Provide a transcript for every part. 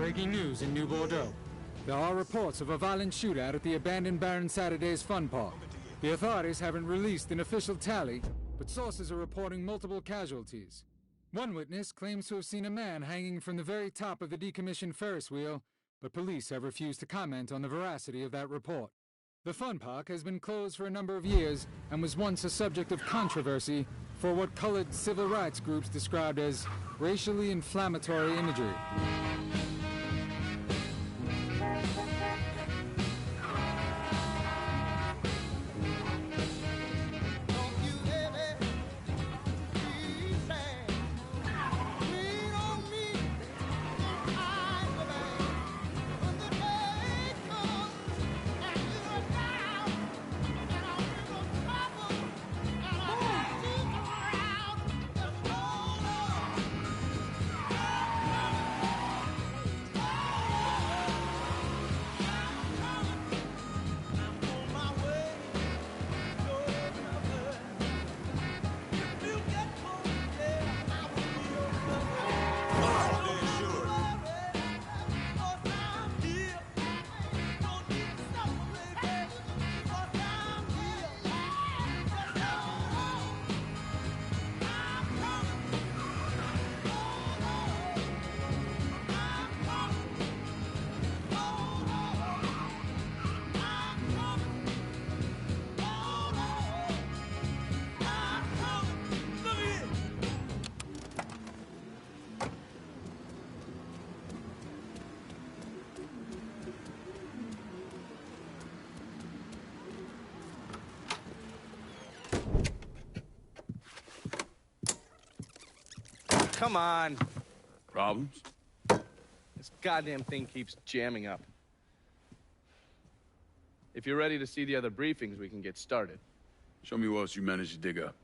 Breaking news in New Bordeaux. There are reports of a violent shootout at the abandoned Baron Saturday's fun park. The authorities haven't released an official tally, but sources are reporting multiple casualties. One witness claims to have seen a man hanging from the very top of the decommissioned Ferris wheel, but police have refused to comment on the veracity of that report. The fun park has been closed for a number of years and was once a subject of controversy for what colored civil rights groups described as racially inflammatory imagery. Come on. Problems? This goddamn thing keeps jamming up. If you're ready to see the other briefings, we can get started. Show me what else you managed to dig up.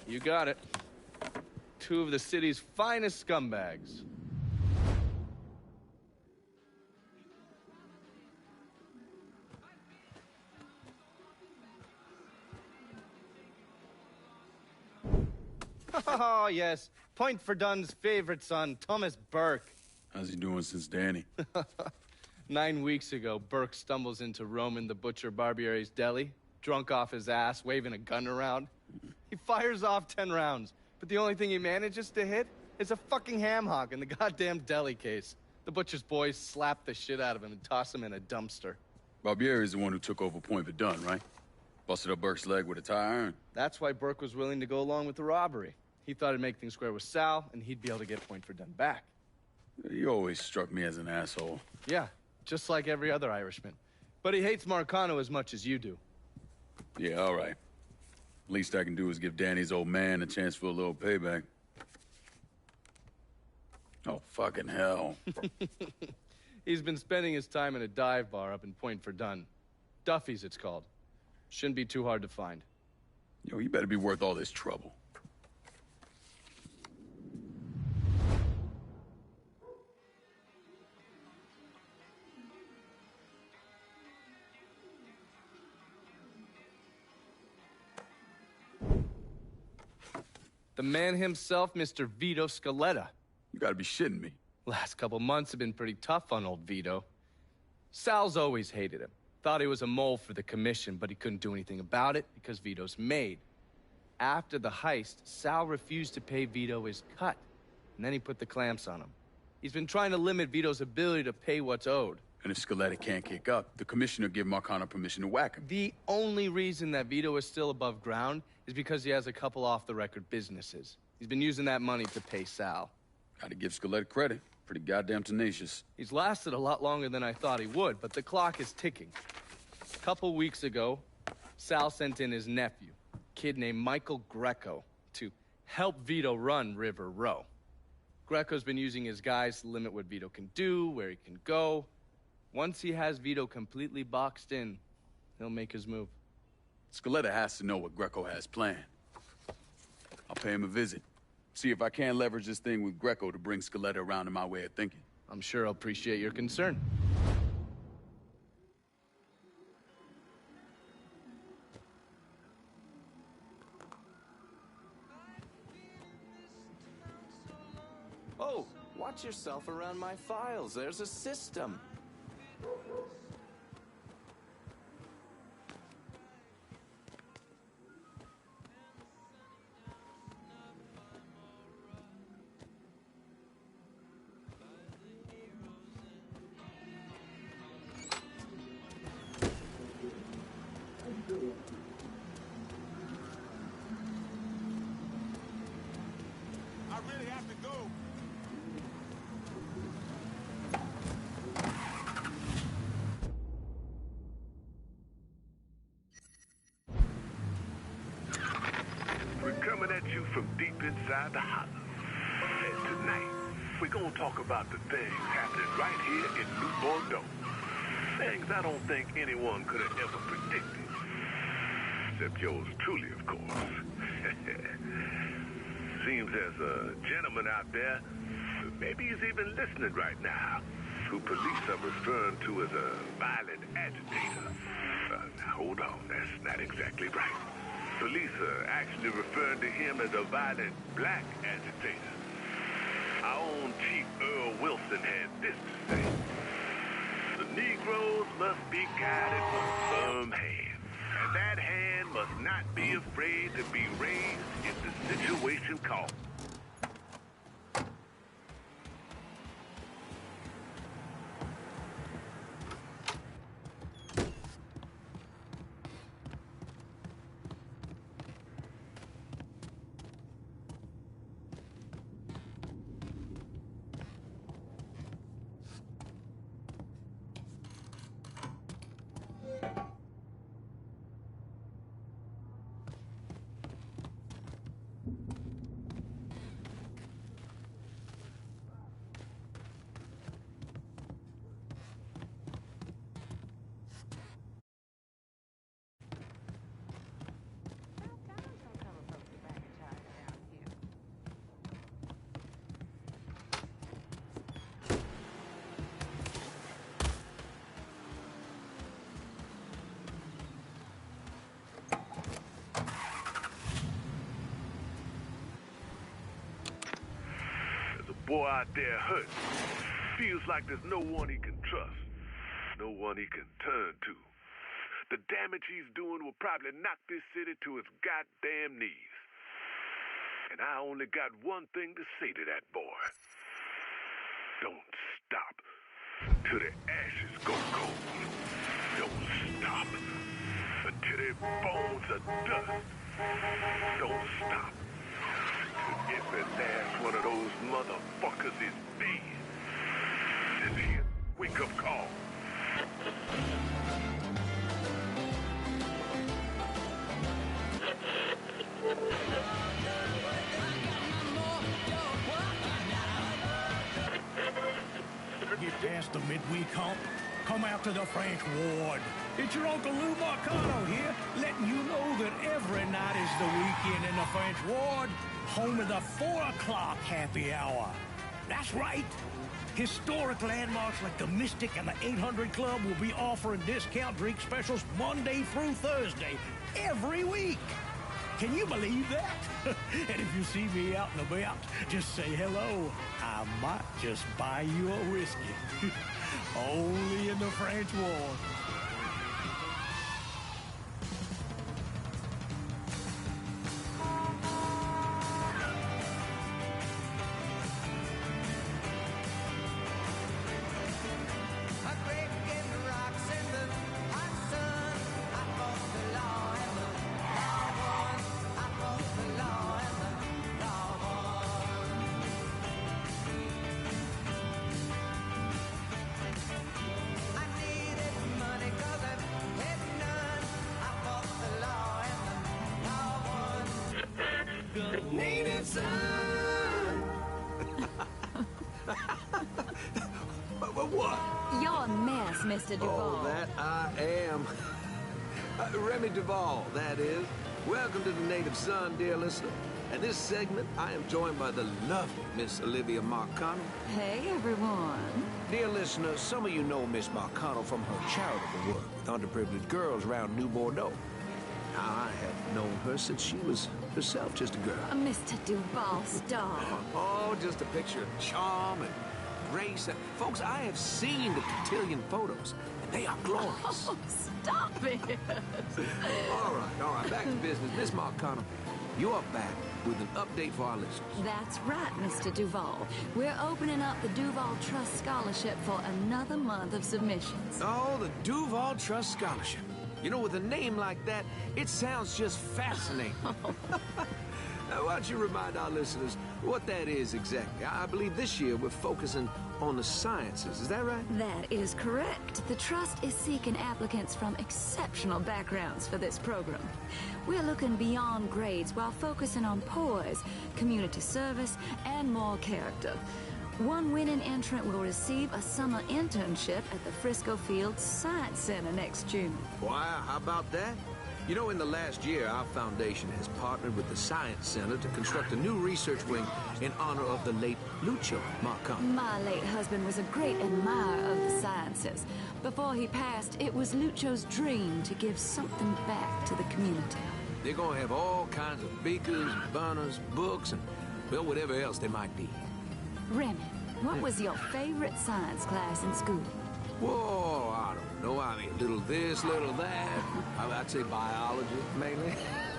You got it. Two of the city's finest scumbags. Oh, yes. Point for Dunn's favorite son, Thomas Burke. How's he doing since Danny? 9 weeks ago, Burke stumbles into Roman the Butcher Barbiere's deli, drunk off his ass, waving a gun around. He fires off 10 rounds, but the only thing he manages to hit is a fucking ham hock in the goddamn deli case. The butcher's boys slap the shit out of him and toss him in a dumpster. Barbieri is the one who took over Point Verdun, right? Busted up Burke's leg with a tire iron. That's why Burke was willing to go along with the robbery. He thought it'd make things square with Sal, and he'd be able to get Point Verdun back. You always struck me as an asshole. Yeah, just like every other Irishman. But he hates Marcano as much as you do. Yeah, all right. Least I can do is give Danny's old man a chance for a little payback. Oh, fucking hell. He's been spending his time in a dive bar up in Point Verdun. Duffy's, it's called. Shouldn't be too hard to find. Yo, you better be worth all this trouble. The man himself, Mr. Vito Scaletta. You gotta be shitting me. Last couple months have been pretty tough on old Vito. Sal's always hated him. Thought he was a mole for the commission, but he couldn't do anything about it because Vito's made. After the heist, Sal refused to pay Vito his cut, and then he put the clamps on him. He's been trying to limit Vito's ability to pay what's owed. And if Scaletta can't kick up, the commissioner give Marcano permission to whack him. The only reason that Vito is still above ground is because he has a couple off-the-record businesses. He's been using that money to pay Sal. Gotta give Scaletta credit. Pretty goddamn tenacious. He's lasted a lot longer than I thought he would, but the clock is ticking. A couple weeks ago, Sal sent in his nephew, a kid named Michael Greco, to help Vito run River Row. Greco's been using his guys to limit what Vito can do, where he can go. Once he has Vito completely boxed in, he'll make his move. Scaletta has to know what Greco has planned. I'll pay him a visit. See if I can't leverage this thing with Greco to bring Scaletta around to my way of thinking. I'm sure he'll appreciate your concern. Oh, watch get yourself around my files. There's a system. I really have to go. We're coming at you from deep inside the hollow. And tonight, we're gonna talk about the things happening right here in New Bordeaux. Things I don't think anyone could have ever predicted. Except yours truly, of course. Seems there's a gentleman out there, maybe he's even listening right now, who police are referring to as a violent agitator. Now hold on, that's not exactly right. Police are actually referring to him as a violent black agitator. Our own Chief Earl Wilson had this to say. The Negroes must be guided with a firm hand. And that hand must not be afraid to be raised if the situation calls. Boy out there hurt. Feels like there's no one he can trust. No one he can turn to. The damage he's doing will probably knock this city to its goddamn knees. And I only got one thing to say to that boy. Don't stop until the ashes go cold. Don't stop until their bones are dust. Don't stop. Every last one of those motherfuckers is dead. This here wake-up call. Get past the midweek hump. Come out to the French Ward. It's your Uncle Lou Marcano here, letting you know that every night is the weekend in the French Ward, home of the 4 o'clock happy hour. That's right. Historic landmarks like the Mystic and the 800 Club will be offering discount drink specials Monday through Thursday, every week. Can you believe that? And if you see me out and about, just say hello. I might just buy you a whiskey. Only in the French Ward. What? You're a mess, Mr. Duvall. Oh, that I am. Remy Duvall, that is. Welcome to the Native Son, dear listener. And this segment, I am joined by the lovely Miss Olivia Marcano. Hey, everyone. Dear listener, some of you know Miss Marcano from her charitable work with underprivileged girls around New Bordeaux. Now, I have known her since she was herself just a girl. A Mr. Duvall star. Oh, just a picture of charm and race. Folks, I have seen the cotillion photos, and they are glorious. Oh, stop it. All right, back to business. Miss Marcano, you are back with an update for our listeners. That's right, Mr. Duvall. We're opening up the Duvall Trust Scholarship for another month of submissions. Oh, the Duvall Trust Scholarship. You know, with a name like that, it sounds just fascinating. Now, why don't you remind our listeners what that is exactly? I believe this year we're focusing on the sciences. Is that right? That is correct. The Trust is seeking applicants from exceptional backgrounds for this program. We're looking beyond grades while focusing on poise, community service, and moral character. One winning entrant will receive a summer internship at the Frisco Field Science Center next June. Wow, how about that? You know, in the last year, our foundation has partnered with the Science Center to construct a new research wing in honor of the late Lucio Marcano. My late husband was a great admirer of the sciences. Before he passed, it was Lucio's dream to give something back to the community. They're gonna have all kinds of beakers, burners, books, and, well, whatever else they might need. Remy, what was your favorite science class in school? Whoa, I don't know. I mean, little this, little that. I'd say biology, mainly.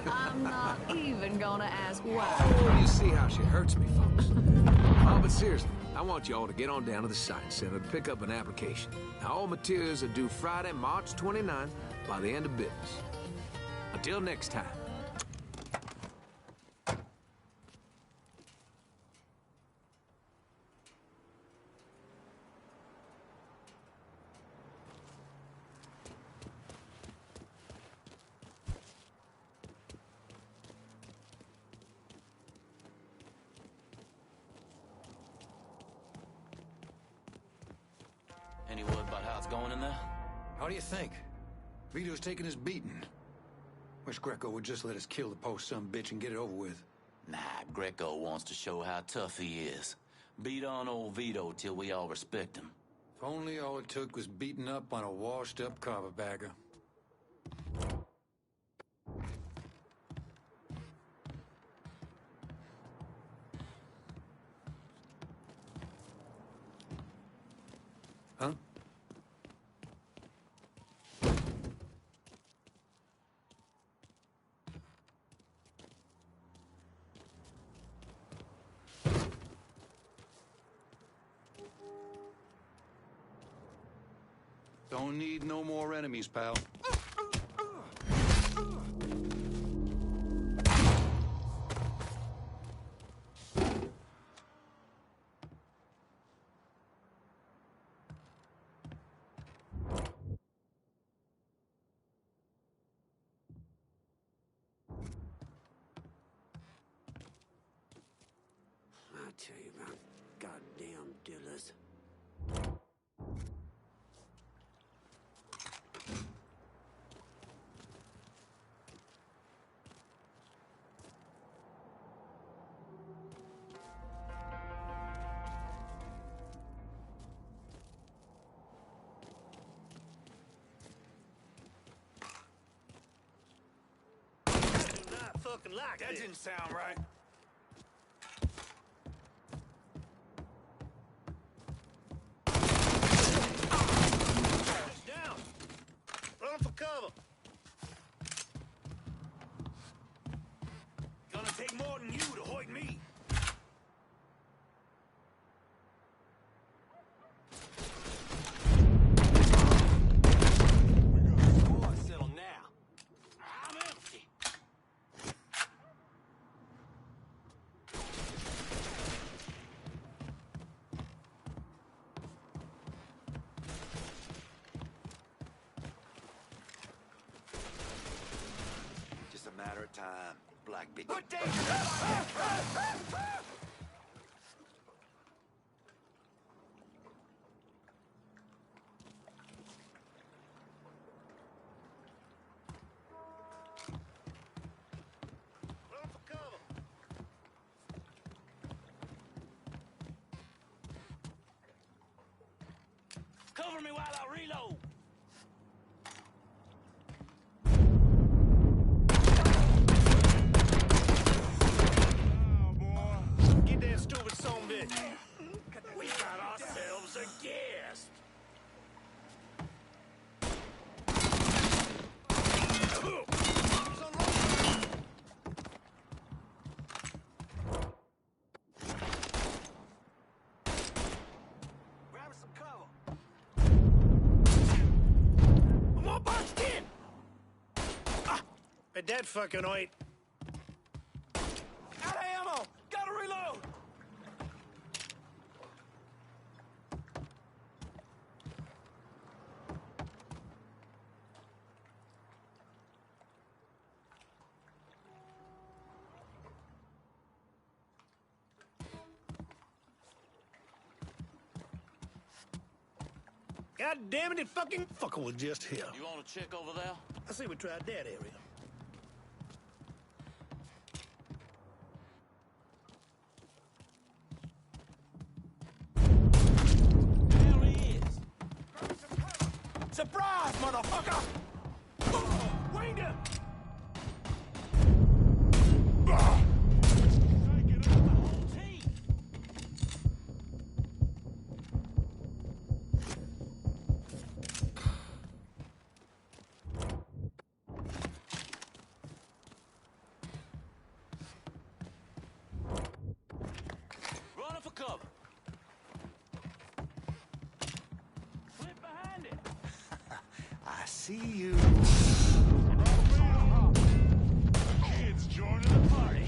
I'm not even gonna ask why. Oh, you see how she hurts me, folks. Oh, but seriously, I want you all to get on down to the Science Center to pick up an application. Now, all materials are due Friday, March 29th, by the end of business. Until next time. Any word about how it's going in there? How do you think? Vito's taking his beating. Wish Greco would just let us kill the post-son-bitch and get it over with. Nah, Greco wants to show how tough he is. Beat on old Vito till we all respect him. If only all it took was beating up on a washed-up carpetbagger. Huh? Don't need no more enemies, pal. I tell you about goddamn dealers. Fucking like that didn't sound right. Down. Run for cover. Gonna take more than you to hoit me. Go on, settle now. I'm empty. Just a matter of time, black bitch. Good day. Run for cover. Cover me while I reload. Oh, boy. Get that stupid son bitch. We got ourselves guessed. Grab some cover. I'm all boxed in. At that fucking height. Out of ammo! Gotta reload! God damn it, it fucking fucker was just here. You want to check over there? I say we tried that area. There he is. Surprise, motherfucker! Wind him! Running for cover. Flip behind it. I see you. Kids joining the party.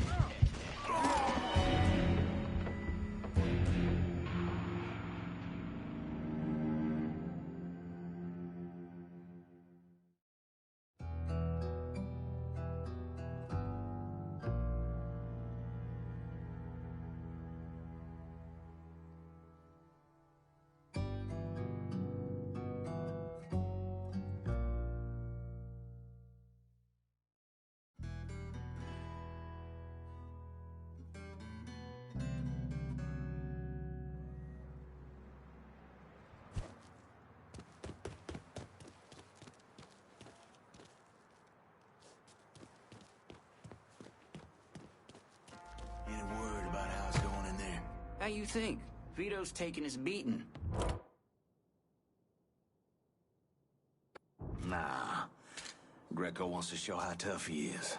Any word about how it's going in there? How you think? Vito's taking his beating. Nah. Greco wants to show how tough he is.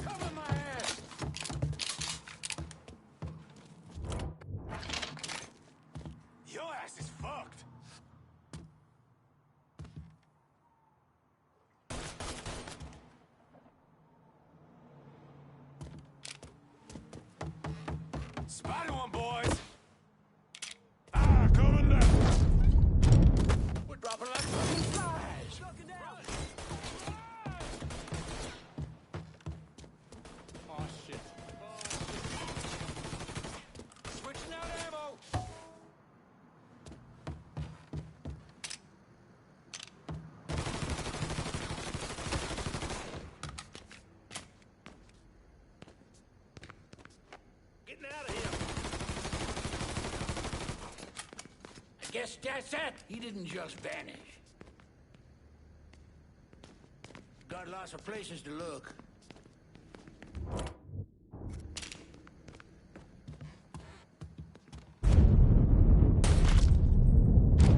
Cover my ass! Your ass is fucked. Spotted one, boys. Ah, coming down. We're dropping like fucking flies. Looking down! Oh, shit. Switching out ammo. Getting out of here. I guess that's it. He didn't just vanish. Got lots of places to look.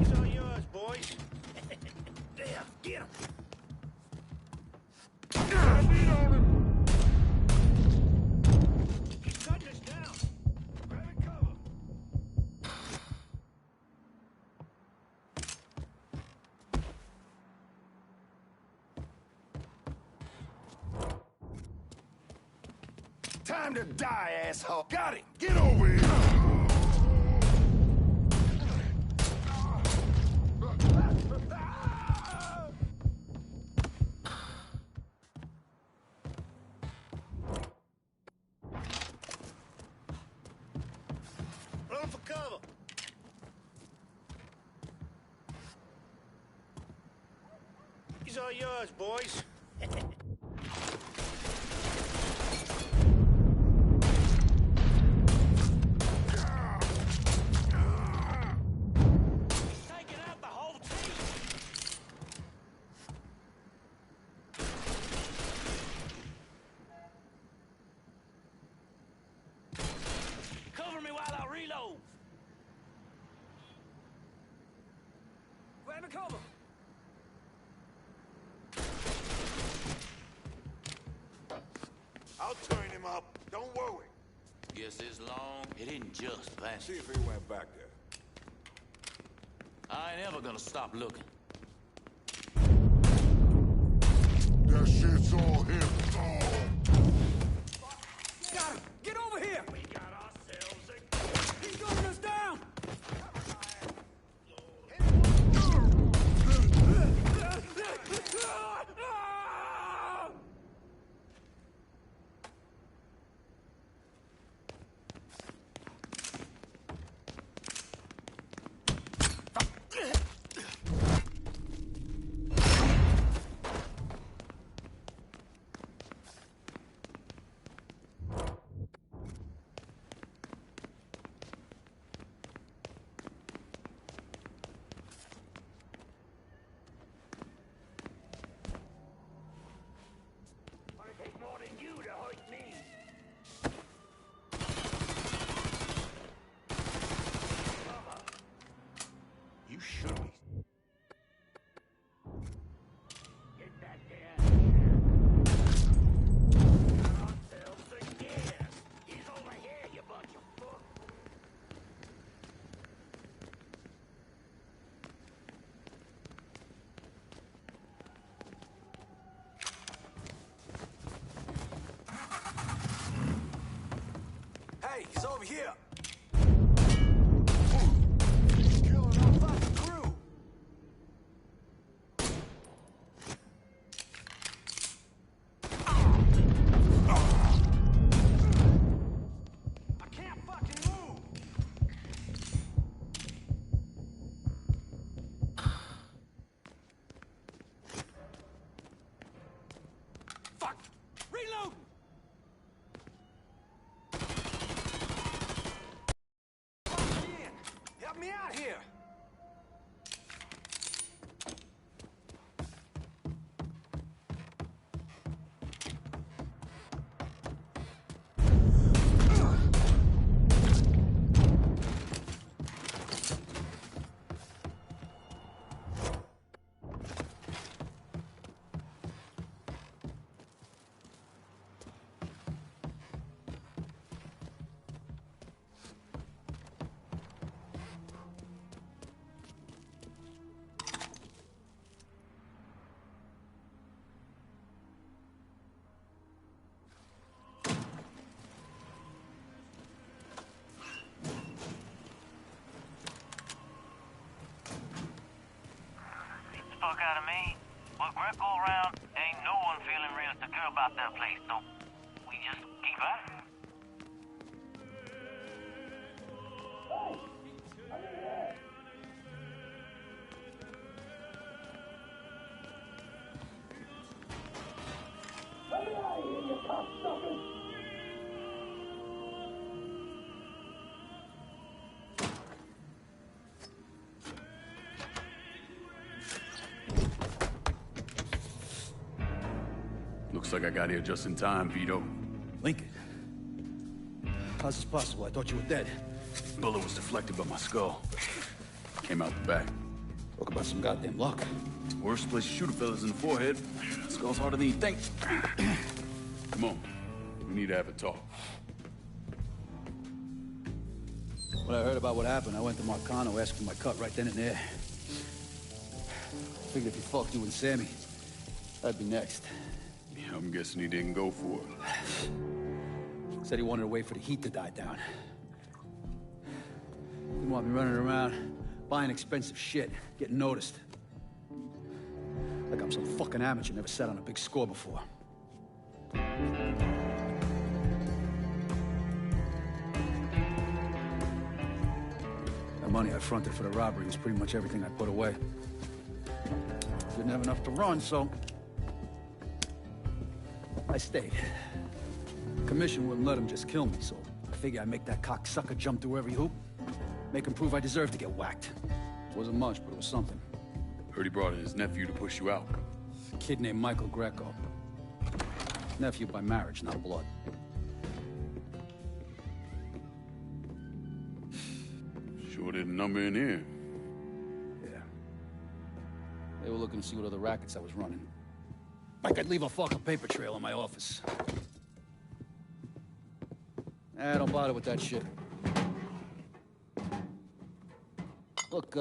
It's all yours, boys. There, get him. He's cutting us down. Grabbing cover. Time to die, asshole. Got him. Get over here. Run for cover. He's all yours, boys. Taking out the whole team. Cover me. for cover! I'll turn him up. Don't worry. Guess this long, it didn't just vanish. See if he went back there. I ain't ever gonna stop looking. That shit's all him. Got him! Get over here! We got ourselves a... He's gunning us down! You should be. Hey, he's over here! Killing our Fucking crew! I can't fucking move! Fuck! Reloading! Help me out here! Fuck out of me. With Greco around, ain't no one feeling real secure about that place, so we just keep at it. Looks like I got here just in time, Vito. Lincoln. How's this possible? I thought you were dead. Bullet was deflected by my skull. Came out the back. Talk about some goddamn luck. Worst place to shoot a fella's in the forehead. Skull's harder than you think. Come on. We need to have a talk. When I heard about what happened, I went to Marcano asking for my cut right then and there. Figured if he fucked you and Sammy, I'd be next. Yeah, I'm guessing he didn't go for it. Said he wanted to wait for the heat to die down. Didn't want me running around, buying expensive shit, getting noticed. Like I'm some fucking amateur never sat on a big score before. The money I fronted for the robbery was pretty much everything I put away. Didn't have enough to run, so I stayed. Commission wouldn't let him just kill me, so I figured I'd make that cocksucker jump through every hoop. Make him prove I deserve to get whacked. Wasn't much, but it was something. Heard he brought in his nephew to push you out. A kid named Michael Greco. Nephew by marriage, not blood. Sure didn't number in here. Yeah. They were looking to see what other rackets I was running. Like I'd leave a fucking paper trail in my office. Don't bother with that shit. Look,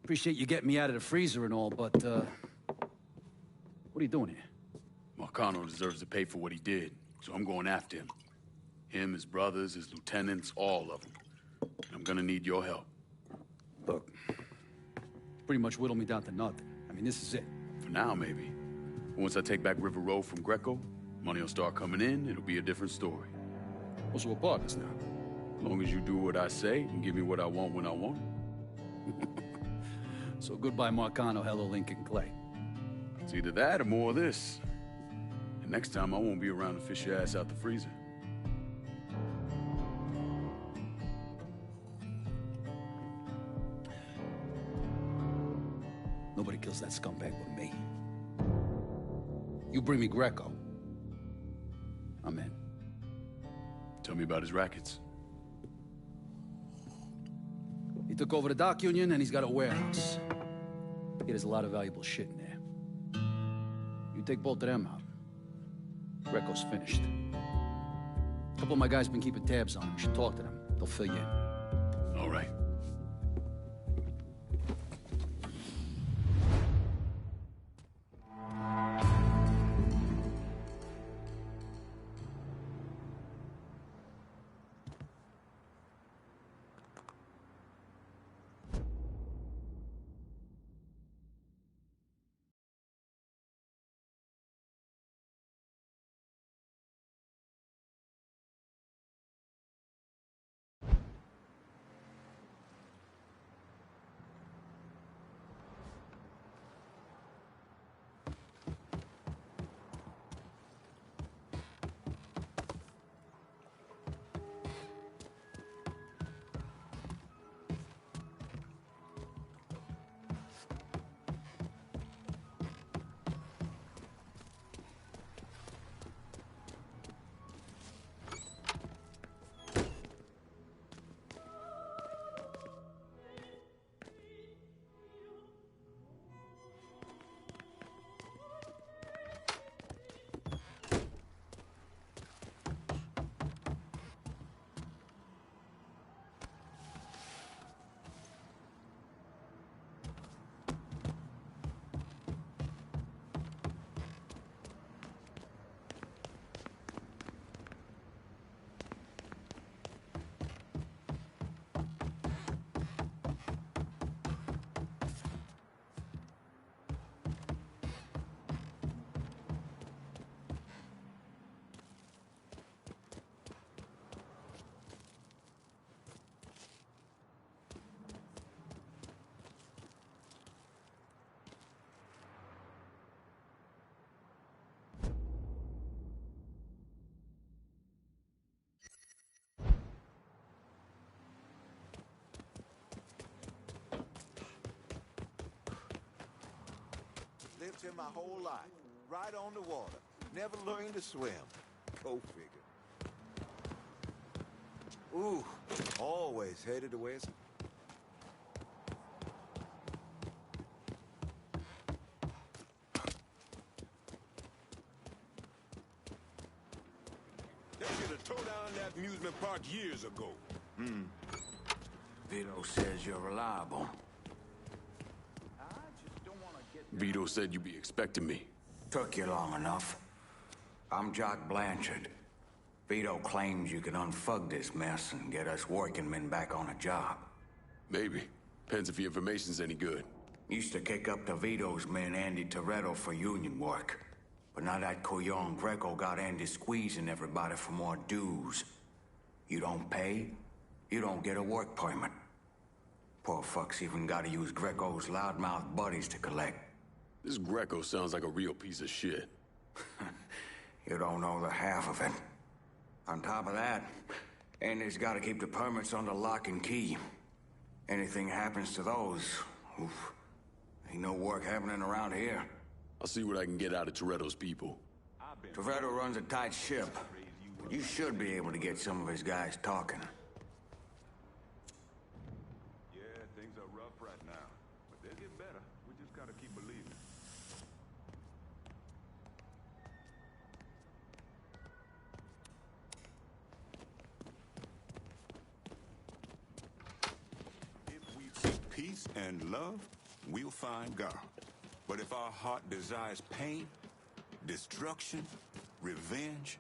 appreciate you getting me out of the freezer and all, but, what are you doing here? Marcano deserves to pay for what he did, so I'm going after him. Him, his brothers, his lieutenants, all of them. I'm gonna need your help. Look, pretty much whittled me down to nothing. I mean, this is it. For now, maybe. Once I take back River Road from Greco, money will start coming in, it'll be a different story. Oh, so we're partners now? As long as you do what I say and give me what I want when I want it. So goodbye, Marcano, hello, Lincoln Clay. It's either that or more of this. And next time, I won't be around to fish your ass out the freezer. Nobody kills that scumbag but me. You bring me Greco, I'm in. Tell me about his rackets. He took over the dock union and he's got a warehouse. There's a lot of valuable shit in there. You take both of them out, Greco's finished. A couple of my guys been keeping tabs on him. You should talk to them. They'll fill you in. All right. Lived here my whole life, right on the water. Never learned to swim. Go figure. Ooh, always headed to west. They should have tore down that amusement park years ago. Vito says you're reliable. Vito said you'd be expecting me. Took you long enough. I'm Jock Blanchard. Vito claims you can unfug this mess and get us working men back on a job. Maybe. Depends if the information's any good. Used to kick up to Vito's men Andy Toretto for union work. But now that Couillon Greco got Andy squeezing everybody for more dues. You don't pay, you don't get a work permit. Poor fucks even gotta use Greco's loudmouth buddies to collect. This Greco sounds like a real piece of shit. You don't know the half of it. On top of that, Andy's gotta keep the permits under lock and key. Anything happens to those, oof, ain't no work happening around here. I'll see what I can get out of Toretto's people. Toretto runs a tight ship, but you should be able to get some of his guys talking. Yeah, things are rough right now, but they'll get better. peace and love, we'll find God. But if our heart desires pain, destruction, revenge,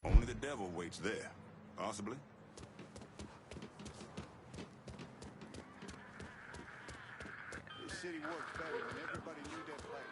only the devil waits there. Possibly. This city worked better when everybody knew their place.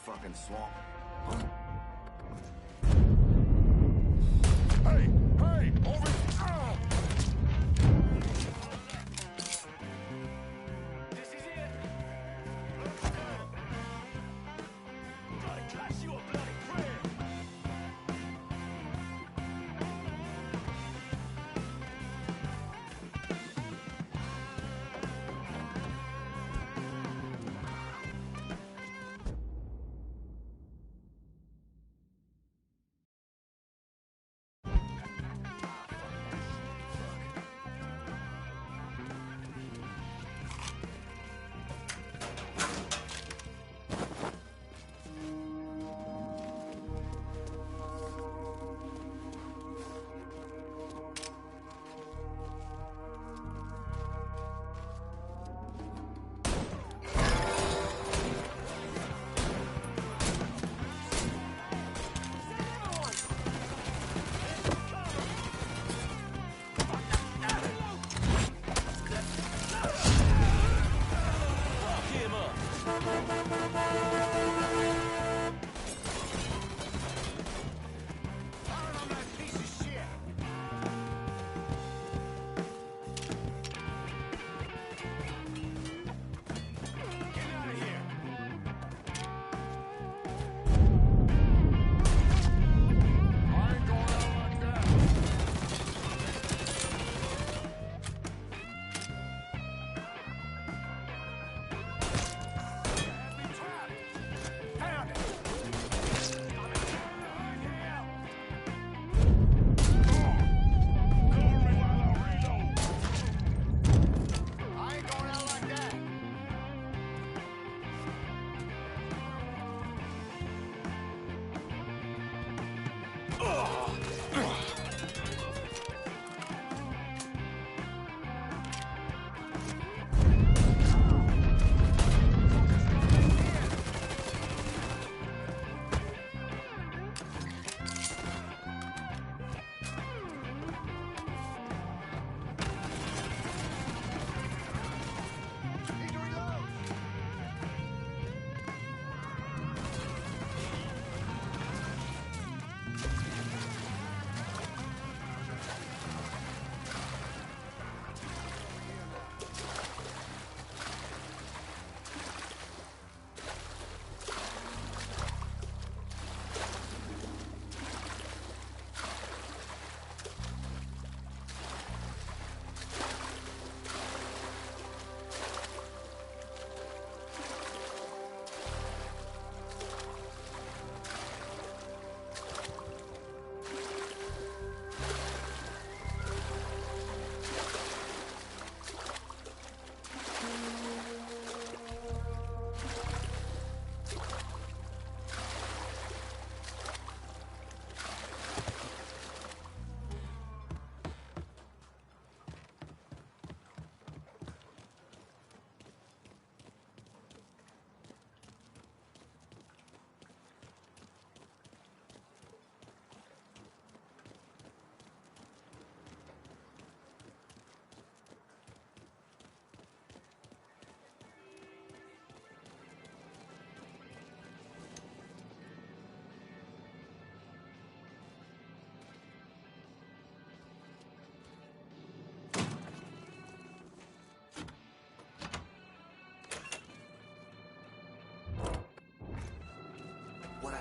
Fucking swamp. Hey! Hey! Over! Ah! This is it. Let's go. Bloody class you a bloody prayer.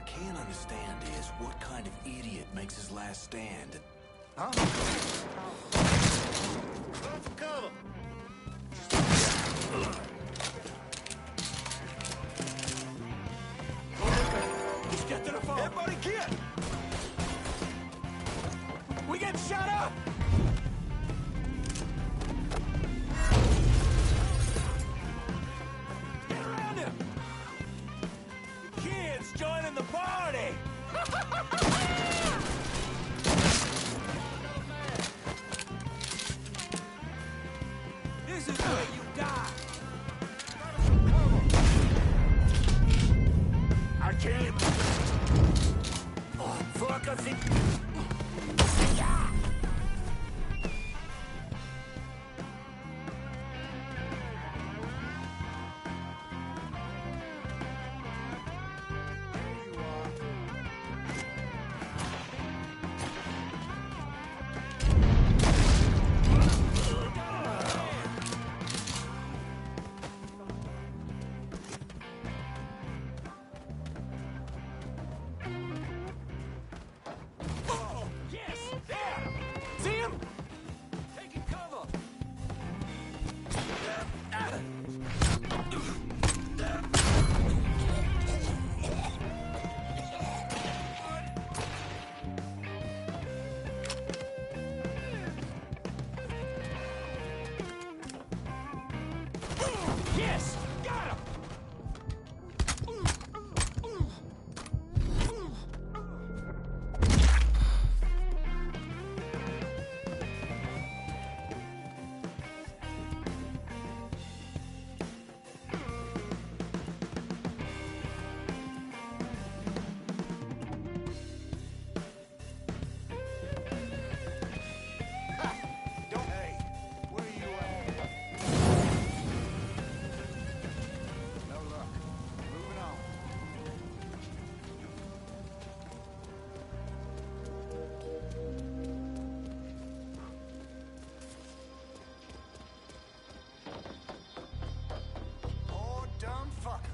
can't understand is what kind of idiot makes his last stand. Huh? Run for cover! Just get to the phone. Everybody get! We get shot up! Get around him! Kids joining the party! This is where you die! I can't! Oh, fuck, I think... Yeah! Yes! Got him! Hey, where you at? No luck. Moving on. Oh, dumb fucker.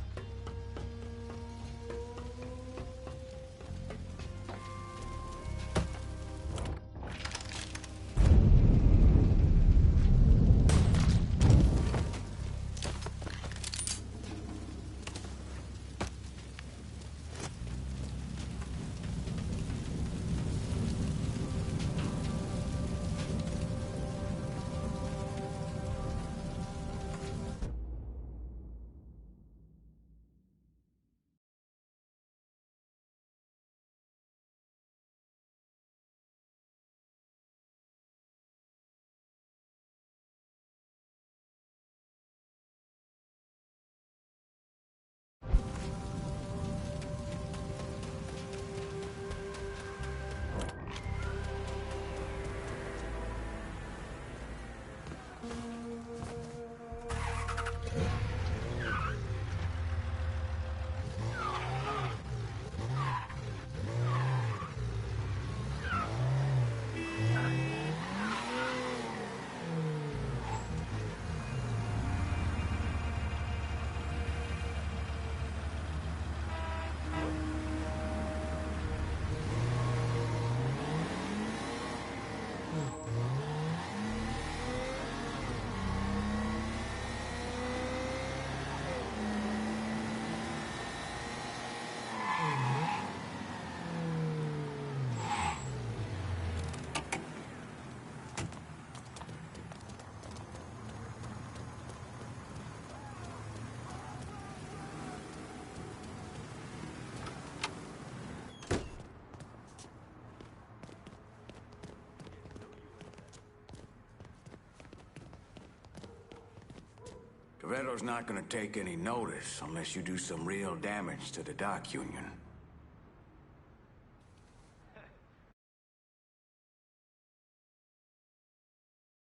Toretto's not gonna take any notice unless you do some real damage to the dock union.